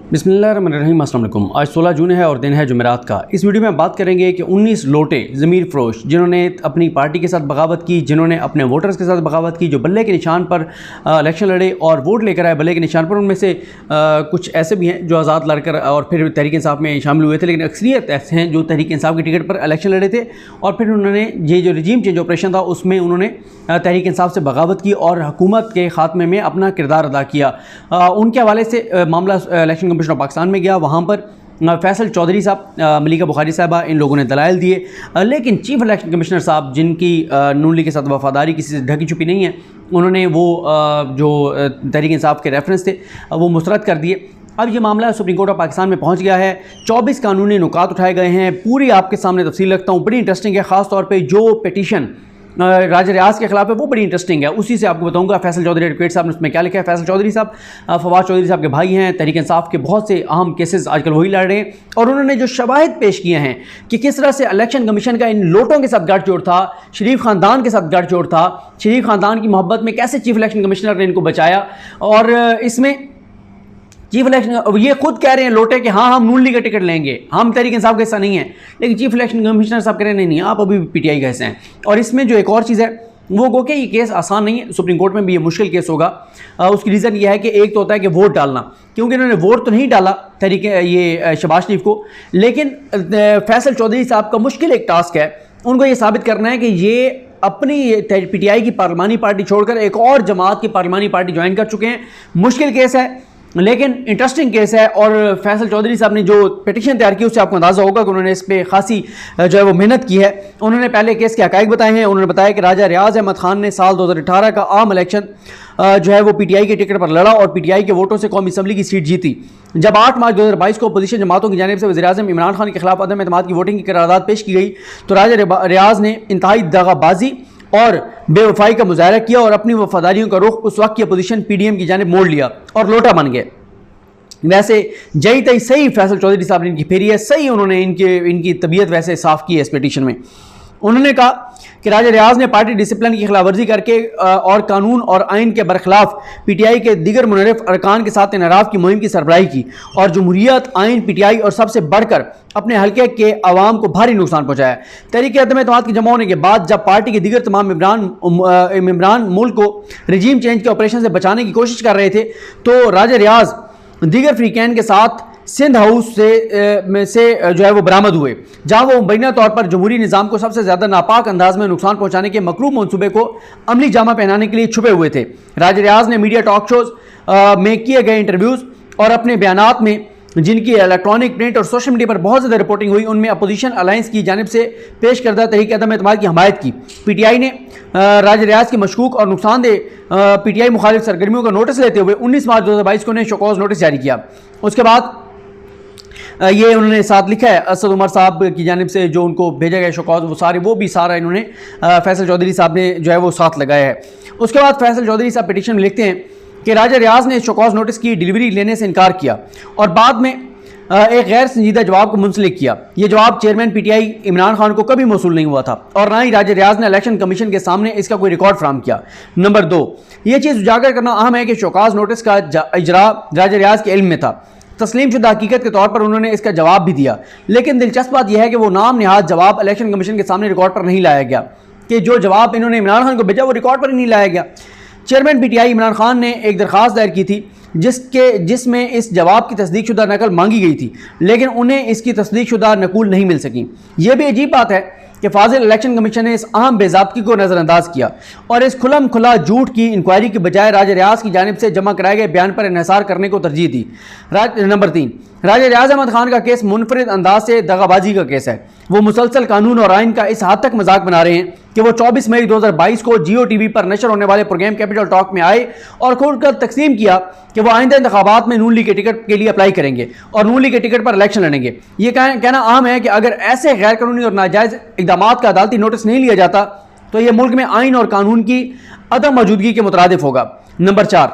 बिस्मिल्लाहिर्रहमानिर्रहीम। अस्सलाम वालेकुम। आज 16 जून है और दिन है जुमेरात का। इस वीडियो में बात करेंगे कि 19 लोटे ज़मीर फ़रोश जिन्होंने अपनी पार्टी के साथ बगावत की, जिन्होंने अपने वोटर्स के साथ बगावत की, जो बल्ले के निशान पर इलेक्शन लड़े और वोट लेकर आए बल्ले के निशान पर। उनमें से कुछ ऐसे भी हैं जो आज़ाद लड़कर और फिर तहरीक इंसाफ में शामिल हुए थे, लेकिन अक्सरियत ऐसे हैं जो तहरीक इंसाफ की टिकट पर इलेक्शन लड़े थे और फिर उन्होंने ये जो रजीम चेंज ऑपरेशन था उसमें उन्होंने तहरीक इंसाफ से बगावत की और हुकूमत के खात्मे में अपना किरदार अदा किया। उनके हवाले से मामला इलेक्शन कमीशन ऑफ पाकिस्तान में गया। वहाँ पर फैसल चौधरी साहब, मलिका बुखारी साहबा, इन लोगों ने दलाइल दिए, लेकिन चीफ इलेक्शन कमिश्नर साहब जिनकी नून लीग के साथ वफादारी किसी से ढकी छुपी नहीं है, उन्होंने वो जो तहरीक इंसाफ के रेफरेंस थे वो मुस्तरद कर दिए। अब ये मामला सुप्रीम कोर्ट ऑफ पाकिस्तान में पहुंच गया है। 24 कानूनी नुकात उठाए गए हैं, पूरी आपके सामने तफसील रखता हूँ। बड़ी इंटरेस्टिंग है, ख़ास तौर पे जो पिटीशन राजा रियाज के खिलाफ है वो बड़ी इंटरेस्टिंग है, उसी से आपको बताऊंगा। फैसल चौधरी एडवोकेट साहब ने उसमें क्या लिखा है। फैसल चौधरी साहब फवाद चौधरी साहब के भाई हैं, तहरीक इंसाफ के बहुत से अहम केसेस आजकल वही लड़ रहे हैं और उन्होंने जो शवाहिद पेश किए हैं कि किस तरह से इलेक्शन कमीशन का इन लोटों के साथ गठजोड़ था, शरीफ ख़ानदान के साथ गठजोड़ था, शरीफ ख़ानदान की मोहब्बत में कैसे चीफ इलेक्शन कमिश्नर ने इनको बचाया। और इसमें चीफ इलेक्शन ये खुद कह रहे हैं लोटे कि हाँ हम नून लीग का टिकट लेंगे, हम तहरीक इंसाफ का हिस्सा नहीं है, लेकिन चीफ इलेक्शन कमिश्नर साहब कह रहे हैं नहीं आप अभी पीटीआई का हिस्सा हैं। और इसमें जो एक और चीज़ है वो गो कि ये केस आसान नहीं है, सुप्रीम कोर्ट में भी ये मुश्किल केस होगा। उसकी रीज़न ये है कि एक तो होता है कि वोट डालना, क्योंकि इन्होंने वोट तो नहीं डाला तहरीक ये शहबाज शरीफ को, लेकिन फैसल चौधरी साहब का मुश्किल एक टास्क है, उनको ये साबित करना है कि ये अपनी पीटीआई की पार्लिमानी पार्टी छोड़कर एक और जमात की पार्लिमानी पार्टी ज्वाइन कर चुके हैं। मुश्किल केस है लेकिन इंटरेस्टिंग केस है। और फैसल चौधरी साहब ने जो पिटीशन तैयार की उससे आपको अंदाज़ा होगा कि उन्होंने इस पर खासी जो है वो मेहनत की है। उन्होंने पहले केस के हक़ाइक़ बताए हैं। उन्होंने बताया कि राजा रियाज अहमद खान ने साल 2018 का आम इलेक्शन जो है वो पीटीआई के टिकट पर लड़ा और पीटीआई के वोटों से कौमी असम्बली की सीट जीती। जब 8 मार्च 2022 को अपोजिशन जमातों की जानिब से वज़ीर-ए-आज़म इमरान खान के खिलाफ अदम एतमाद की वोटिंग की करारदाद पेश की गई तो राजा रियाज ने इंतहाई दगाबाजी और बेवफाई का मुजाहरा किया और अपनी वफादारियों का रुख उस वक्त की अपोजिशन पीडीएम की जानिब मोड़ लिया और लोटा बन गए। वैसे जई तई सही फैसल चौधरी साहब ने इनकी फेरी है, सही उन्होंने इनकी तबीयत वैसे साफ़ की है इस पिटीशन में। उन्होंने कहा कि राजा रियाज ने पार्टी डिसिप्लिन की खिलाफवर्जी करके और कानून और आइन के बरखिलाफ पीटीआई के दीगर मुनरफ अरकान के साथ इनराफ की मुहिम की सरबराही की और जमहूरियत, आइन, पीटीआई और सबसे बढ़कर अपने हल्के के अवाम को भारी नुकसान पहुंचाया। तहरीक अदम एतमाद की जमा होने के बाद जब पार्टी के दीगर तमाम इमरान मुल्क को रजीम चेंज के ऑपरेशन से बचाने की कोशिश कर रहे थे तो राजा रियाज दीगर फ्रीकैन के साथ सिंध हाउस से जो है वो बरामद हुए, जहां वो मुबैना तौर पर जमहूरी निज़ाम को सबसे ज़्यादा नापाक अंदाज में नुकसान पहुंचाने के मकरूब मनसूबे को अमली जामा पहनाने के लिए छुपे हुए थे। राजा रियाज ने मीडिया टॉक शोज़ में किए गए इंटरव्यूज़ और अपने बयानात में जिनकी इलेक्ट्रॉनिक, प्रिंट और सोशल मीडिया पर बहुत ज़्यादा रिपोर्टिंग हुई, उनमें अपोजिशन अलायंस की जानिब से पेश करदा तहरीक अदम एतमाद की हमायत की। पीटीआई ने राजा रियाज की मशकूक और नुकसानदेह पीटीआई मुखालिफ सरगर्मियों का नोटिस लेते हुए 19 मार्च 2022 को उन्हें शोकॉज नोटिस जारी किया। उसके बाद ये उन्होंने साथ लिखा है असद उमर साहब की जानिब से जो उनको भेजा गया शोकॉज, वो भी सारा इन्होंने फैसल चौधरी साहब ने जो है वो साथ लगाया है। उसके बाद फैसल चौधरी साहब पिटीशन में लिखते हैं कि राजा रियाज ने शोकॉज नोटिस की डिलीवरी लेने से इनकार किया और बाद में एक गैर संजीदा जवाब को मुंसलिक किया। यह जवाब चेयरमैन पीटीआई इमरान खान को कभी मौसूल नहीं हुआ था और ना ही राजा रियाज ने इलेक्शन कमीशन के सामने इसका कोई रिकॉर्ड फराहम किया। नंबर 2, यह चीज़ उजागर करना अहम है कि शोकॉज नोटिस का इजरा राजा रियाज के इल्म में था। तस्लीम शुदा हकीकत के तौर पर उन्होंने इसका जवाब भी दिया, लेकिन दिलचस्प बात यह है कि वो नाम निहाद जवाब इलेक्शन कमीशन के सामने रिकॉर्ड पर नहीं लाया गया, कि जो जवाब इन्होंने इमरान खान को भेजा वो रिकॉर्ड पर ही नहीं लाया गया। चेयरमैन पीटीआई इमरान खान ने एक दरख्वास्त दायर की थी जिसमें इस जवाब की तस्दीक शुदा नकल मांगी गई थी, लेकिन उन्हें इसकी तस्दीक शुदा नकूल नहीं मिल सकी। यह भी अजीब बात है कि फाजिल इलेक्शन कमीशन ने इस अहम बेज़ाब्तगी को नज़रअंदाज किया और इस खुलम खुला झूठ की इंक्वायरी की बजाय राजा रियाज की जानिब से जमा कराए गए बयान पर इन्हिसार करने को तरजीह दी। नंबर 3, राजा रियाज अहमद खान का केस मुनफरिद अंदाज से दगाबाजी का केस है। वो मुसलसल कानून और आइन का इस हद तक मजाक बना रहे हैं कि वो 24 मई 2022 को जियो टीवी पर नशर होने वाले प्रोग्राम कैपिटल टॉक में आए और खुलकर तकसीम किया कि वो आइंदा इंतखाबात में नून लीग के टिकट के लिए अप्लाई करेंगे और नून लीग के टिकट पर इलेक्शन लड़ेंगे। ये कहना आम है कि अगर ऐसे गैर कानूनी और नाजायज़ इक़दाम का अदालती नोटिस नहीं लिया जाता तो यह मुल्क में आइन और कानून की अदम मौजूदगी के मुतरादिफ होगा। नंबर 4,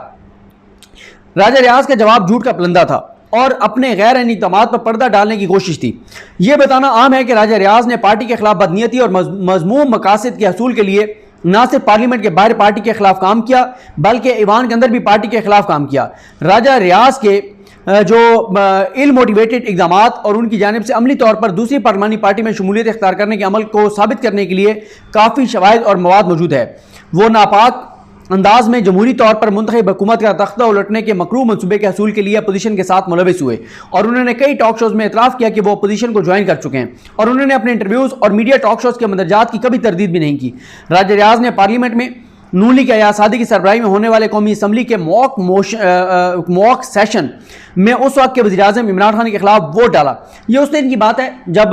राजा रियाज का जवाब झूठ का पलंदा था और अपने गैर आईनी इक़दामात पर पर्दा डालने की कोशिश थी। यह बताना आम है कि राजा रियाज ने पार्टी के खिलाफ बदनीयती और मज़मूम मकासद के हसूल के लिए न सिर्फ पार्लियामेंट के बाहर पार्टी के खिलाफ काम किया बल्कि ईवान के अंदर भी पार्टी के खिलाफ काम किया। राजा रियाज के जो इल मोटिवेटेड इक़दाम और उनकी जानिब से अमली तौर पर दूसरी पार्लिमानी पार्टी में शमूलियत इख्तियार करने के अमल को साबित करने के लिए काफ़ी शवाहिद और मवाद मौजूद है। वो नापाक अंदाज में जमहूरी तौर पर मुंतखब हुकूमत का तख्ता उलटने के मकरू मनसूबे के हसूल के लिए अपोजिशन के साथ मुलविस हुए और उन्होंने कई टॉक शोज़ में इतराफ़ किया कि वो अपोजिशन को ज्वाइन कर चुके हैं और उन्होंने अपने इंटरव्यूज़ और मीडिया टॉक शोज़ के मंदरजात की कभी तरदीद भी नहीं की। राजा रियाज ने पार्लियामेंट में नून लीग अयाज सादी की सरबराही में होने वाले कौमी असम्बली के मॉक सेशन में उस वक्त के वज़ीर-ए-आज़म इमरान खान के खिलाफ वोट डाला। ये उस दिन की बात है जब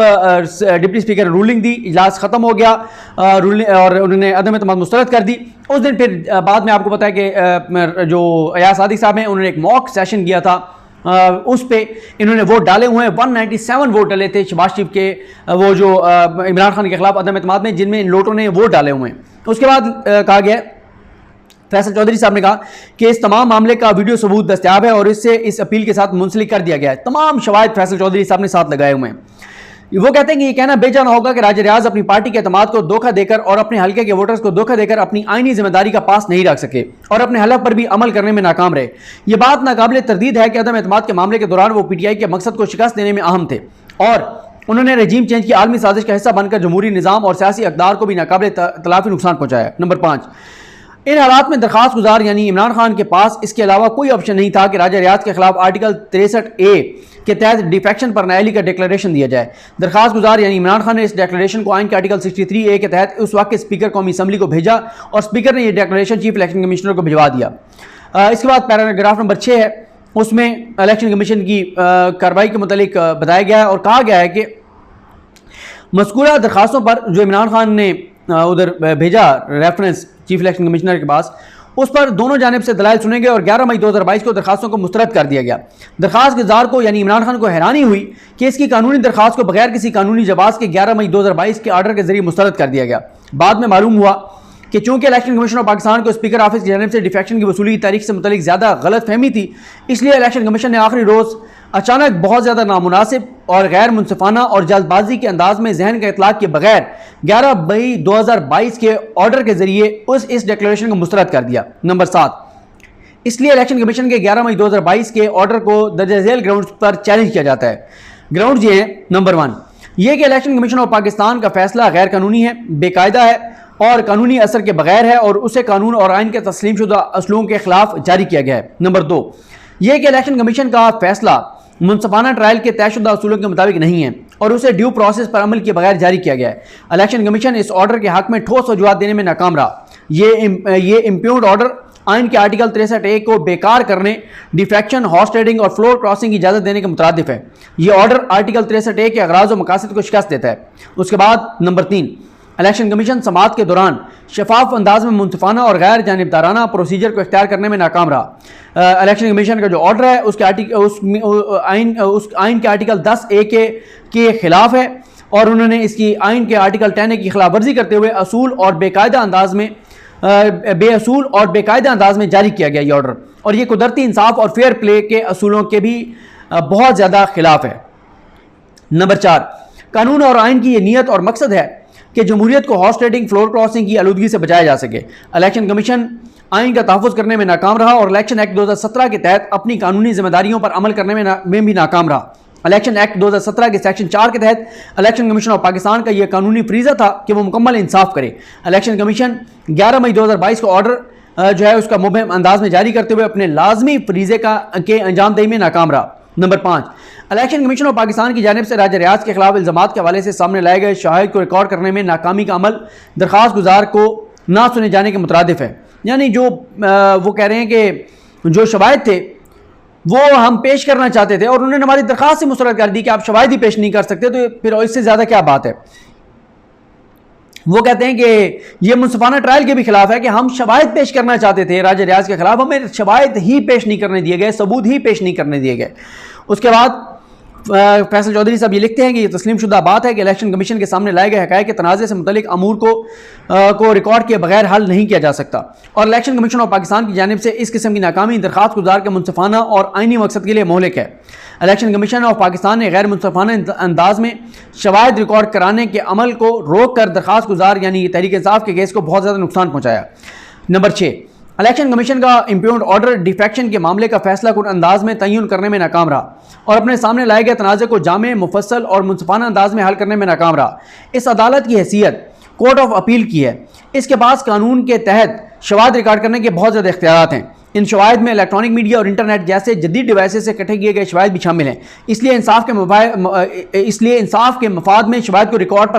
डिप्टी स्पीकर ने रूलिंग दी, इजलास ख़त्म हो गया और उन्होंने अदम एतमाद मुस्तरद कर दी। उस दिन फिर बाद में आपको पता है कि जो अयाज सादी साहब हैं उन्होंने एक मॉक सेशन किया था, उस पे इन्होंने वोट डाले हुए हैं। 197 वोट डाले थे शहबाज शरीफ के वो जो इमरान खान के खिलाफ अदम एतमाद में, जिनमें इन लोगों ने वोट डाले हुए हैं। उसके बाद कहा गया, फैसल चौधरी साहब ने कहा कि इस तमाम मामले का वीडियो सबूत दस्तयाब है और इससे इस अपील के साथ मुंसलिक कर दिया गया है। तमाम शवाहिद फैसल चौधरी साहब ने साथ लगाए हुए हैं। वो कहते हैं कि ये कहना बेजाना होगा कि राजा रियाज अपनी पार्टी के एतमाद को धोखा देकर और अपने हल्के के वोटर्स को धोखा देकर अपनी आईनी जिम्मेदारी का पास नहीं रख सके और अपने हलफ पर भी अमल करने में नाकाम रहे। ये बात नाकाबिल तरदीद है कि अदम एतमाद के मामले के दौरान वो PTI के मकसद को शिकस्त देने में अहम थे और उन्होंने रजीम चेंज की आलमी साजिश का हिस्सा बनकर जमहूरी निज़ाम और सियासी अक़दार को भी नाकाबिल तलाफी नुकसान पहुंचाया। नंबर 5, इन हालात में दरखास्त गुजार यानी इमरान खान के पास इसके अलावा कोई ऑप्शन नहीं था कि राजा रियाज के खिलाफ आर्टिकल 63A के तहत डिफेक्शन पर नाअहली का डिक्लेरेशन दिया जाए। दरखास्त गुजार यानी इमरान खान ने इस डिक्लेरेशन को आइन के आर्टिकल 63A के तहत उस वक्त के स्पीकर कौमी असम्बली को भेजा और स्पीकर ने यह डिक्लेरेशन चीफ इलेक्शन कमिश्नर को भिजवा दिया। इसके बाद पैराग्राफ नंबर 6 है, उसमें इलेक्शन कमीशन की कार्रवाई के मुतालिक बताया गया है और कहा गया है कि मज़कूरा दरखास्तों पर जो इमरान खान ने उधर भेजा रेफरेंस चीफ इलेक्शन कमिश्नर के पास, उस पर दोनों जानिब से दलाइल सुने गए और 11 मई 2022 को दरखास्तों को मुस्तरद कर दिया गया। दरखास्त गुजार को यानी इमरान खान को हैरानी हुई कि इसकी कानूनी दरखास्त को बगैर किसी कानूनी जवाब के 11 मई 2022 के आर्डर के जरिए मुस्तरद कर दिया गया। बाद में मालूम हुआ कि चूंकि इलेक्शन कमीशन ऑफ पाकिस्तान को स्पीकर ऑफिस की जानिब से डिफेक्शन की वसूली की तारीख से मुतालिक ज़्यादा गलत फहमी थी, इसलिए इलेक्शन कमीशन ने आखिरी रोज़ अचानक बहुत ज़्यादा नामुनासिब और गैर मुनसिफाना और जल्दबाजी के अंदाज में जहन का इतलाक के बगैर 11 मई 2022 के ऑर्डर के जरिए इस डिक्लेरेशन को मुस्तरद कर दिया। नंबर 7, इसलिए इलेक्शन कमीशन के 11 मई 2022 के ऑर्डर को दर्ज झेल ग्राउंड्स पर चैलेंज किया जाता है। ग्राउंड ये है, नंबर 1 ये कि इलेक्शन कमीशन ऑफ पाकिस्तान का फैसला गैर कानूनी है, बेकायदा है और कानूनी असर के बगैर है और उसे कानून और आइन के तस्लीम शुदा असलूम के खिलाफ जारी किया गया है। नंबर 2 ये कि इलेक्शन कमीशन का फैसला मुनसफाना ट्रायल के तयशुदा असूलों के मुताबिक नहीं है और उसे ड्यू प्रोसेस पर अमल के बगैर जारी किया गया है। इलेक्शन कमीशन इस ऑर्डर के हक में ठोस वजूहात देने में नाकाम रहा। ये इम्प्यूग्ड ऑर्डर आइन के आर्टिकल 63A को बेकार करने, डिफेक्शन, हॉर्स ट्रेडिंग और फ्लोर क्रॉसिंग की इजाज़त देने के मुतरादिफ है। ये ऑर्डर आर्टिकल 63A के अगराज और मकासद को शिकस्त देता है। उसके बाद नंबर 3 इलेक्शन कमीशन समाअत के दौरान शफाफ अंदाज में मुनसिफाना और गैर जानिबदाराना प्रोसीजर को इख्तियार करने में नाकाम रहा। इलेक्शन कमीशन का जो ऑर्डर है उसके आइन के आर्टिकल 10A के खिलाफ है और उन्होंने इसकी आइन के आर्टिकल 10A की खिलाफ वर्जी करते हुए बेअसूल और बेकायदा अंदाज में जारी किया गया ये ऑर्डर और ये कुदरती इंसाफ और फेयर प्ले के असूलों के भी बहुत ज़्यादा खिलाफ है। नंबर 4 कानून और आइन की ये नीयत और मकसद है कि जमहूरियत को हॉर्स ट्रेडिंग, फ्लोर क्रॉसिंग की आलूदगी से बचाया जा सके। इलेक्शन कमीशन आइन का तहफ़्फ़ुज़ करने में नाकाम रहा और इलेक्शन एक्ट 2017 के तहत अपनी कानूनी जिम्मेदारियों पर अमल करने में भी नाकाम रहा। इलेक्शन एक्ट 2017 के सेक्शन 4 के तहत इलेक्शन कमीशन ऑफ पाकिस्तान का यह कानूनी फरीज़ा था कि वो मुकम्मल इंसाफ करे। इलेक्शन कमीशन 11 मई 2022 को ऑर्डर जो है उसका मुबहम अंदाज में जारी करते हुए अपने लाजमी फरीज़े के अंजामदही में नाकाम रहा। Number 5 election commission of Pakistan की जानिब से राजा रियाज के खिलाफ इल्ज़ामात के हवाले से सामने लाए गए शवाहिद को रिकॉर्ड करने में नाकामी का अमल दरखास्त गुजार को ना सुने जाने के मुतरादिफ है। यानी जो वो कह रहे हैं कि जो शवाहिद थे वो हम पेश करना चाहते थे और उन्होंने हमारी दरखास्त से मुस्तरद कर दी कि आप शवाहिद ही पेश नहीं कर सकते, तो फिर इससे ज़्यादा क्या बात है। वो कहते हैं कि ये मुनसिफाना ट्रायल के भी खिलाफ है कि हम शवाहिद पेश करना चाहते थे राजा रियाज के खिलाफ, हमें शवाहिद ही पेश नहीं करने दिए गए, सबूत ही पेश नहीं करने दिए गए। उसके बाद फैसल चौधरी साहब ये लिखते हैं कि ये तस्लीम शुदा बात है कि इलेक्शन कमीशन के सामने लाए गए हक़ाइक़ के तनाज़े से मुतल्लिक़ अमूर को रिकॉर्ड किए बगैर हल नहीं किया जा सकता और इलेक्शन कमीशन ऑफ पाकिस्तान की जानिब से इस किस्म की नाकामी दरखास्त गुजार के मुनसिफाना और आइनी मकसद के लिए मोहलिक है। इलेक्शन कमीशन ऑफ पाकिस्तान ने गैर मुनसिफाना अंदाज में शवाहिद रिकॉर्ड कराने के अमल को रोक कर दरखास्त गुजार यानी तहरीक इंसाफ के केस को बहुत ज़्यादा नुकसान पहुँचाया। नंबर 6 इलेक्शन कमीशन का इम्प्यूग्ड ऑर्डर डिफेक्शन के मामले का फैसला कुन अंदाज में तयन करने में नाकाम रहा और अपने सामने लाए गए तनाज़े को जामे, मुफस्सल और मुनसिफाना अंदाज में हल करने में नाकाम रहा। इस अदालत की हैसियत कोर्ट ऑफ अपील की है। इसके पास कानून के तहत शवाहद रिकॉर्ड करने के बहुत ज़्यादा इख्तियारात हैं। इन शवाहद में इलेक्ट्रॉनिक मीडिया और इंटरनेट जैसे जदीद डिवाइसेस से इकट्ठे किए गए शवाहद भी शामिल हैं। इसलिए इंसाफ के मफाद में शवाहद को रिकॉर्ड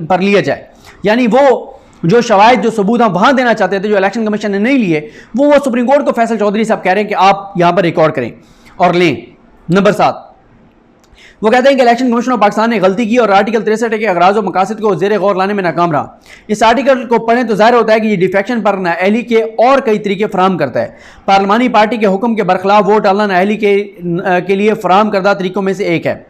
पर लिया जाए। यानी वो जो शवाहद, जो सबूत हम वहाँ देना चाहते थे, जो इलेक्शन कमीशन ने नहीं लिए, वो सुप्रीम कोर्ट को फैसल चौधरी साहब कह रहे हैं कि आप यहाँ पर रिकॉर्ड करें और लें। नंबर 7, वो कहते हैं कि इलेक्शन कमीशन ऑफ पाकिस्तान ने गलती की और आर्टिकल 63 के अगराज और मकासद को ज़ेर गौर लाने में नाकाम रहा। इस आर्टिकल को पढ़ें तो जाहिर होता है कि ये डिफेक्शन पर नाअहली के और कई तरीके फराहम करता है। पार्लिमानी पार्टी के हुक्म के बरखिलाफ वोट डालना नाअहली के लिए फराहम करदा तरीकों में से एक है।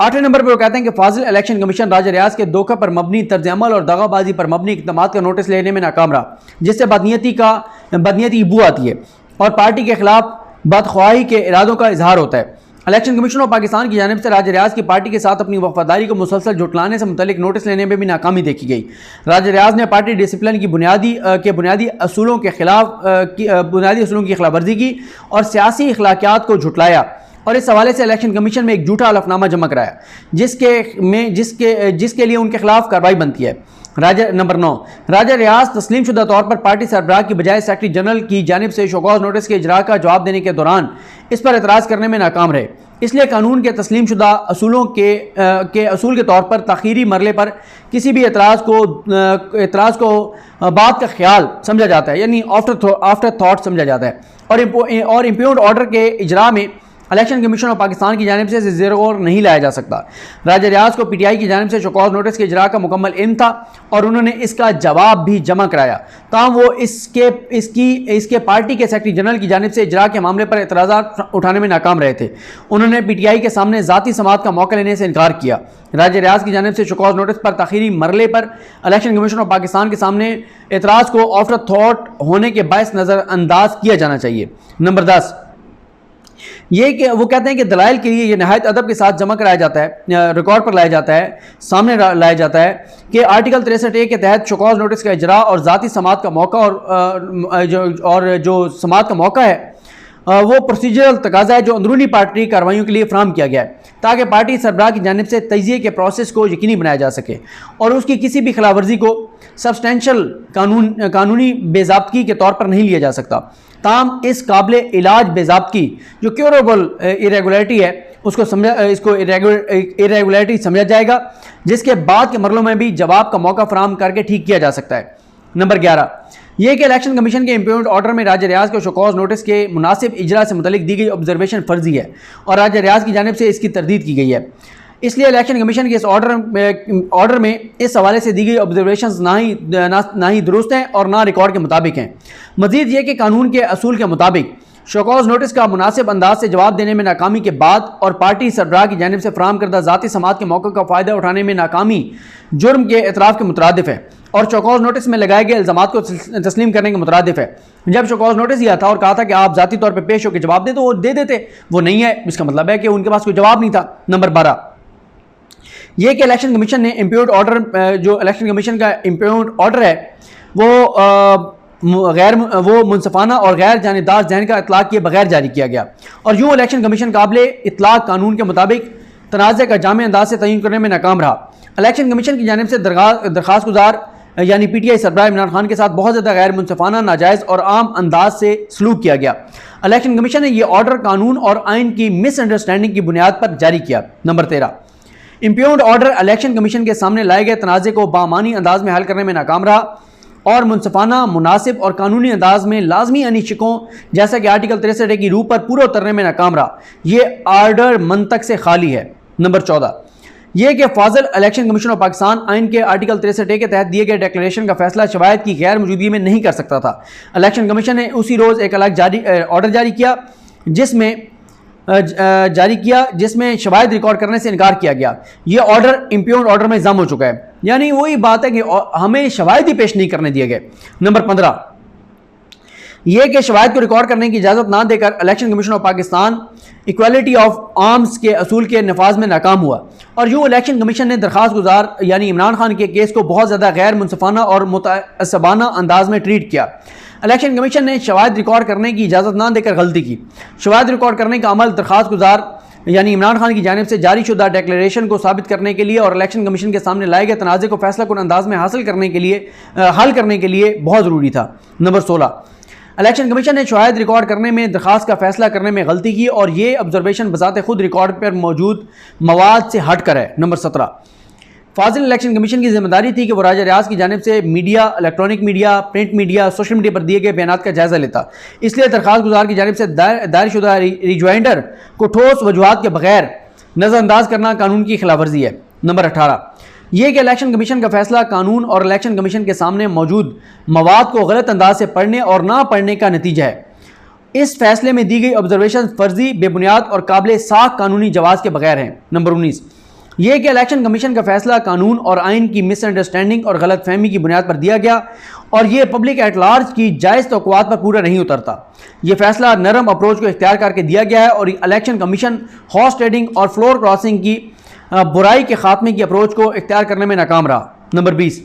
8वें नंबर पर वो कहते हैं कि फाजिल इलेक्शन कमीशन राज रियाज के धोखा पर मबनी तर्ज अमल और दगाबाजी पर मबनी इक़दामात का नोटिस लेने में नाकाम रहा, जिससे बदनीयती की बू आती है और पार्टी के खिलाफ बदख्वाही के इरादों का इजहार होता है। इलेक्शन कमीशन ऑफ पाकिस्तान की जानिब से राज रियाज की पार्टी के साथ अपनी वफादारी को मुसलसल जुटलाने से मुतल्लिक नोटिस लेने में भी नाकामी देखी गई। राज रियाज ने पार्टी डिसिप्लिन की बुनियादी असूलों की खिलाफ वर्जी की और सियासी अखलाकियात को झुटलाया और इस हवाले से इलेक्शन कमीशन में एक झूठा हलफनामा जमा कराया जिसके लिए उनके खिलाफ कार्रवाई बनती है। नंबर 9, राजा रियाज तस्लीम शुदा तौर पर पार्टी सरबराह की बजाय सेक्रेटरी जनरल की जानिब से शोकॉज नोटिस के इजरा का जवाब देने के दौरान इस पर एतराज़ करने में नाकाम रहे। इसलिए कानून के तस्लीम शुदा असूलों के असूल के तौर पर ताख़ीरी मरले पर किसी भी एतराज़ को बात का ख्याल समझा जाता है, यानी आफ्टर थाट समझा जाता है। और इम्प्यूग्ड ऑर्डर के इजरा में इलेक्शन कमीशन ऑफ पाकिस्तान की जानिब से ज़ेर गौर नहीं लाया जा सकता। राजा रियाज को पीटीआई की जानिब से शोकॉज नोटिस के इजरा का मुकम्मल इल्म था और उन्होंने इसका जवाब भी जमा कराया, ताहम वो इसके पार्टी के सेक्रेटरी जनरल की जानिब से इजरा के मामले पर एतराज़ात उठाने में नाकाम रहे थे। उन्होंने पीटीआई के सामने ज़ाती समात का मौका लेने से इनकार किया। राजा रियाज की जानिब से शोकॉज नोटिस पर ताख़ीरी मरले पर इलेक्शन कमीशन ऑफ पाकिस्तान के सामने एतराज़ को आफ्टर थाट होने के बायस नज़रअंदाज किया जाना चाहिए। नंबर 10, ये कि वो कहते हैं कि दलाइल के लिए ये नहायत अदब के साथ जमा कराया जाता है, रिकॉर्ड पर लाया जाता है, सामने लाया जाता है कि आर्टिकल 63A के तहत शोकॉज नोटिस का इजरा और ज़ाती समात का मौका और जो समात का मौका है वो प्रोसीजरल तकाजा है जो अंदरूनी पार्टी कार्रवाइयों के लिए फ्राहम किया गया है, ताकि पार्टी सरबराह की जानिब से तजिए के प्रोसेस को यकीनी बनाया जा सके और उसकी किसी भी खिलाफवर्जी को सब्सटेंशियल कानूनी बेज़ाब्तगी के तौर पर नहीं लिया जा सकता। ताम इस काबिल इलाज बेज़ाब्तगी जो क्योरेबल इरेगुलरिटी है इसको इरेगुलरिटी समझा जाएगा, जिसके बाद के मरलों में भी जवाब का मौका फराहम करके ठीक किया जा सकता है। नंबर 11, यह कि इलेक्शन कमीशन के इम्प्यूग्ड ऑर्डर में राजा रियाज को शोकॉज नोटिस के मुनासिब इजरा से मुतल्लिक दी गई ऑब्जर्वेशन फर्जी है और राजा रियाज की जानिब से इसकी तरदीद की गई है। इसलिए इलेक्शन कमीशन के इस ऑर्डर में इस हवाले से दी गई ऑब्जर्वेशन ना ही दुरुस्त हैं और ना रिकॉर्ड के मुताबिक हैं। मज़ीद ये कि कानून के असूल के मुताबिक शोकॉज नोटिस का मुनासिब अंदाज से जवाब देने में नाकामी के बाद और पार्टी सरबराह की जानिब से फराहम करदा ज़ाती समात के मौके का फ़ायदा उठाने में नाकामी जुर्म के एतराफ़ के मुतरादिफ है और शोकॉज नोटिस में लगाए गए इल्ज़ामात को तस्लीम करने के मुतरादिफ है। जब शोकॉज नोटिस दिया था और कहा था कि आप ज़ाती तौर पर पेश होकर जवाब दें तो वो दे देते, वो नहीं है, इसका मतलब है कि उनके पास कोई जवाब नहीं था। नंबर 12, यह कि इलेक्शन कमीशन ने इम्प्यूग्ड ऑर्डर जो इलेक्शन कमीशन का इम्प्यूग्ड ऑर्डर है वो मुनसिफाना और गैर जानिबदार जहन का इतलाक़ किए बगैर जारी किया गया और यूँ इलेक्शन कमीशन काबिल इतलाक़ कानून के मुताबिक तनाज़े का जामे अंदाज से तयन करने में नाकाम रहा। इलेक्शन कमीशन की जानिब से दरख्वास्त गुजार यानी पीटीआई सरबराह इमरान खान के साथ बहुत ज़्यादा गैर मुनसिफाना, नाजायज़ और आम अंदाज से सलूक किया गया। इलेक्शन कमीशन ने यह ऑर्डर कानून और आइन की मिसअंडरस्टैंडिंग की बुनियाद पर जारी किया। नंबर 13, इम्प्यूग्ड ऑर्डर इलेक्शन कमीशन के सामने लाए गए तनाज़े को बामानी अंदाज में हल करने में नाकाम रहा और मुनसिफाना, मुनासिब और कानूनी अंदाज में लाजमी अनिश्चिकों जैसा कि आर्टिकल 63 की रूह पर पूरा उतरने में नाकाम रहा। ये ऑर्डर मंतक से खाली है। नंबर 14, यह कि फाजिल इलेक्शन कमीशन ऑफ पाकिस्तान आइन के आर्टिकल 63 के तहत दिए गए डिक्लेरेशन का फैसला शवायद की गैर मौजूदगी में नहीं कर सकता था। इलेक्शन कमीशन ने उसी रोज़ एक अलग ऑर्डर जारी किया जिसमें शवायद रिकॉर्ड करने से इनकार किया गया। यह ऑर्डर इम्प्यूग्ड ऑर्डर में जम हो चुका है, यानी वही बात है कि हमें शवायद ही पेश नहीं करने दिए गए। नंबर 15, यह कि शवायद को रिकॉर्ड करने की इजाज़त ना देकर election commission of Pakistan equality of arms के असूल के नफाज में नाकाम हुआ और यूँ इलेक्शन कमीशन ने दरख्वास्त गुजार यानी इमरान खान के केस को बहुत ज़्यादा गैर मुनसिफाना और मुतअस्सबाना अंदाज में ट्रीट किया। इलेक्शन कमीशन ने शवाहिद रिकॉर्ड करने की इजाज़त ना देकर गलती की। शवाहिद रिकॉर्ड करने का अमल दरख्वास्त गुजार यानी इमरान खान की जानिब से जारी शुदा डिक्लेरेशन को साबित करने के लिए और इलेक्शन कमीशन के सामने लाए गए तनाज़े को फैसला कुन अंदाज में हल करने के लिए बहुत ज़रूरी था। नंबर 16, इलेक्शन कमीशन ने शवाहिद रिकॉर्ड करने में दरख्वास्त का फैसला करने में गलती की और ये ऑब्जर्वेशन बजाते खुद रिकॉर्ड पर मौजूद मवाद से हट कर है। नंबर 17, फाजिल इलेक्शन कमीशन की जिम्मेदारी थी कि वो राजा रियाज की जानिब से media, electronic media, print media, social media पर दिए गए बयानात का जायज़ा लेता। इसलिए दरख्वास्त गुजार की जानिब से दायर शुदा रिजॉइंडर को ठोस वजूहात के बगैर नज़रअंदाज करना कानून की खिलाफ वर्जी है। नंबर 18, यह कि इलेक्शन कमीशन का फैसला कानून और इलेक्शन कमीशन के सामने मौजूद मवाद को गलत अंदाज से पढ़ने और ना पढ़ने का नतीजा है। इस फैसले में दी गई ऑब्जर्वेशन फर्जी, बेबुनियाद और काबिल साख कानूनी जवाज़ के बगैर हैं। नंबर 19, यह कि इलेक्शन कमीशन का फैसला कानून और आइन की मिसअंडरस्टैंडिंग और गलत फहमी की बुनियाद पर दिया गया और यह पब्लिक एट लार्ज की जायज़ तवक्कुआत पर पूरा नहीं उतरता। यह फैसला नरम अप्रोच को इख्तियार करके दिया गया है और इलेक्शन कमीशन हॉर्स ट्रेडिंग और फ्लोर क्रॉसिंग की बुराई के खात्मे की अप्रोच को इख्तियार करने में नाकाम रहा। नंबर 20,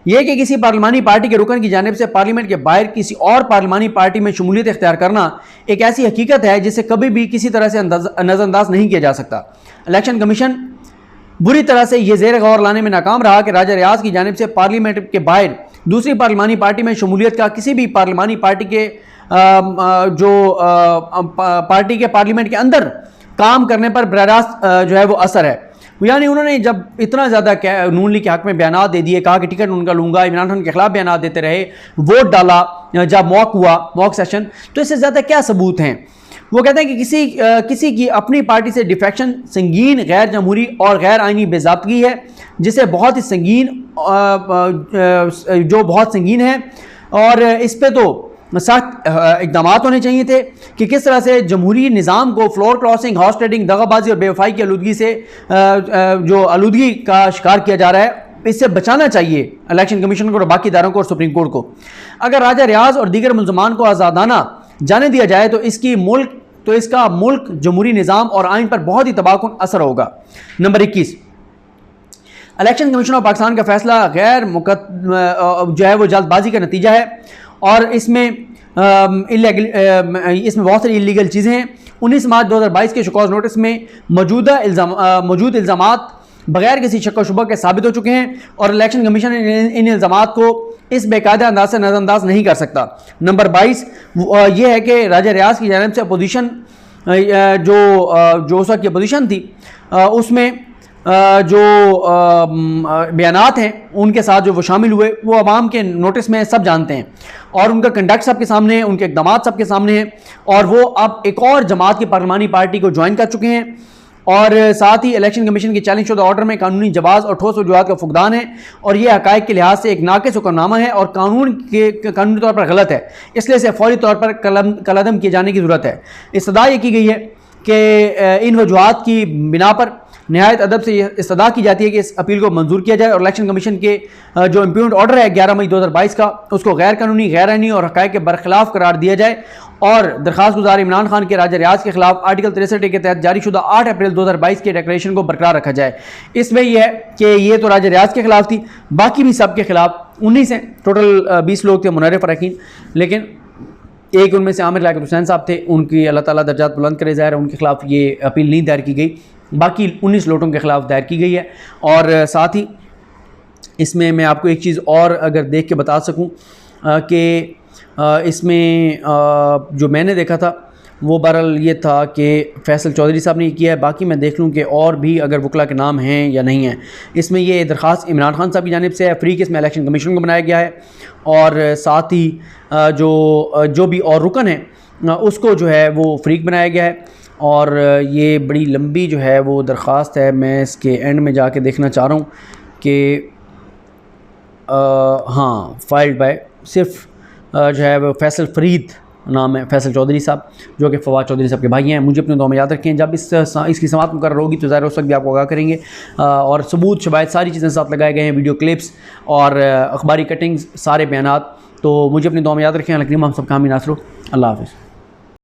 यह कि किसी पार्लिमानी पार्टी के रुकन की जानिब से पार्लियामेंट के बाहर किसी और पार्लिमानी पार्टी में शमूलियत इख्तियार करना एक ऐसी हकीकत है जिसे कभी भी किसी तरह से नज़रअंदाज नहीं किया जा सकता। इलेक्शन कमीशन बुरी तरह से यह ज़ेर गौर लाने में नाकाम रहा कि राजा रियाज की जानिब से पार्लियामेंट के बाहर दूसरी पार्लिमानी पार्टी में शमूलियत का किसी भी पार्लिमानी पार्टी के पार्टी के पार्लियामेंट के अंदर काम करने पर बराह जो है वो असर है। यानी उन्होंने जब इतना ज़्यादा नून लीग के हक़ में बयानात दे दिए, कहा कि टिकट उनका लूँगा, इमरान खान के खिलाफ बयानात देते रहे, वोट डाला जब मॉक सेशन, तो इससे ज़्यादा क्या सबूत हैं। वो कहते हैं कि किसी की अपनी पार्टी से डिफेक्शन संगीन गैर जमहूरी और गैर आइनी बेज़ाब्तगी है जिसे बहुत ही संगीन जो बहुत संगीन है और इस पर तो सख्त इक़दाम होने चाहिए थे कि किस तरह से जमहूरी निज़ाम को फ्लोर क्रॉसिंग, हॉर्स ट्रेडिंग, दगाबाजी और बेवफाई की आलूदगी से जो आलूदगी का शिकार किया जा रहा है, इससे बचाना चाहिए इलेक्शन कमीशन को और बाकी इदारों को और सुप्रीम कोर्ट को। अगर राजा रियाज और दीगर मुल्ज़मान को आज़ादाना जाने दिया जाए तो इसका मुल्क जमहूरी निज़ाम और आइन पर बहुत ही तबाहकुन असर होगा। Number 21, election commission of Pakistan का फैसला गैर जो है वो जल्दबाजी का नतीजा है और इसमें बहुत सारी इलीगल चीज़ें हैं। 19 मार्च 2022 के शिकॉज नोटिस में मौजूद इल्ज़ामात बगैर किसी शक व शुबा के साबित हो चुके हैं और इलेक्शन कमीशन इन इल्ज़ामात को इस बेकायदा अंदाज से नज़रअंदाज नहीं कर सकता। नंबर 22 ये है कि राजा रियाज की जानिब से अपोजिशन जो उस वक्त की अपोजिशन थी उसमें जो बयानात हैं उनके साथ जो वो शामिल हुए वो अवाम के नोटिस में सब जानते हैं और उनका कंडक्ट सबके सामने है, उनके इक़दाम सबके सामने हैं और वो अब एक और जमात की पार्लिमानी पार्टी को ज्वाइन कर चुके हैं और साथ ही इलेक्शन कमीशन के चैलेंज शुदा ऑर्डर में कानूनी जवाज़ और ठोस वजूहात का फुकदान है और ये हक़ाइक़ के लिहाज से एक नाक़िस हुक्मनामा है और कानूनी तौर पर गलत है, इसलिए इसे फौरी तौर पर कलअदम किए जाने की ज़रूरत है। इस्तदा ये की गई है कि इन वजूहात की बिना पर नहायत अदब से इस्तदा की जाती है कि इस अपील को मंजूर किया जाए और इलेक्शन कमीशन के जो इम्प्यून्ड ऑर्डर है 11 मई 2022 का उसको गैर कानूनी, गैर आइनी और हक़ाइक़ के बरखिलाफ़ करार दिया जाए और दरख्वास्त गुजार इमरान खान के राजा रियाज के खिलाफ आर्टिकल 63 के तहत जारी शुदा 8 अप्रैल 2022 के डिक्लेरेशन को बरकरार रखा जाए। इसमें यह है कि ये तो राजा रियाज के खिलाफ थी, बाकी भी सब के खिलाफ 19 हैं, टोटल 20 लोग थे मुनर्रिफ अरकान, लेकिन एक उनमें से आमिर लाकिब हुसैन साहब थे, उनकी अल्लाह ताला दर्जात बुलंद करे, ज़ाहिर है उनके खिलाफ ये अपील नहीं दायर की गई, बाकी 19 लोगों के खिलाफ दायर की गई है। और साथ ही इसमें मैं आपको एक चीज़ और अगर देख के बता सकूं कि इसमें जो मैंने देखा था वो बहरहाल ये था कि फैसल चौधरी साहब ने किया है, बाकी मैं देख लूँ कि और भी अगर वकला के नाम हैं या नहीं हैं। इसमें ये दरख्वास्त इमरान खान साहब की जानिब से है, फ्रीक इसमें इलेक्शन कमीशन को बनाया गया है और साथ ही जो भी और रुकन है उसको जो है वो फ्रीक बनाया गया है और ये बड़ी लंबी जो है वो दरख्वास्त है। मैं इसके एंड में जाके देखना चाह रहा हूँ कि हाँ, फाइल्ड बाय सिर्फ जो है वो फैसल फरीद नाम है, फैसल चौधरी साहब जो कि फवाद चौधरी साहब के भाई हैं। मुझे अपने दुआ में याद रखें, जब इसकी समात मुकर्रर होगी तो ज़ाहिर उस वक्त भी आपको आगाह करेंगे और सबूत शवाहिद सारी चीज़ें साथ लगाए गए हैं, वीडियो क्लिप्स और अखबारी कटिंग्स, सारे बयानात। तो मुझे अपनी दुआ में याद रखें। अल्लाह करीम हम सब का हामी नासरो। अल्लाह हाफ़िज़।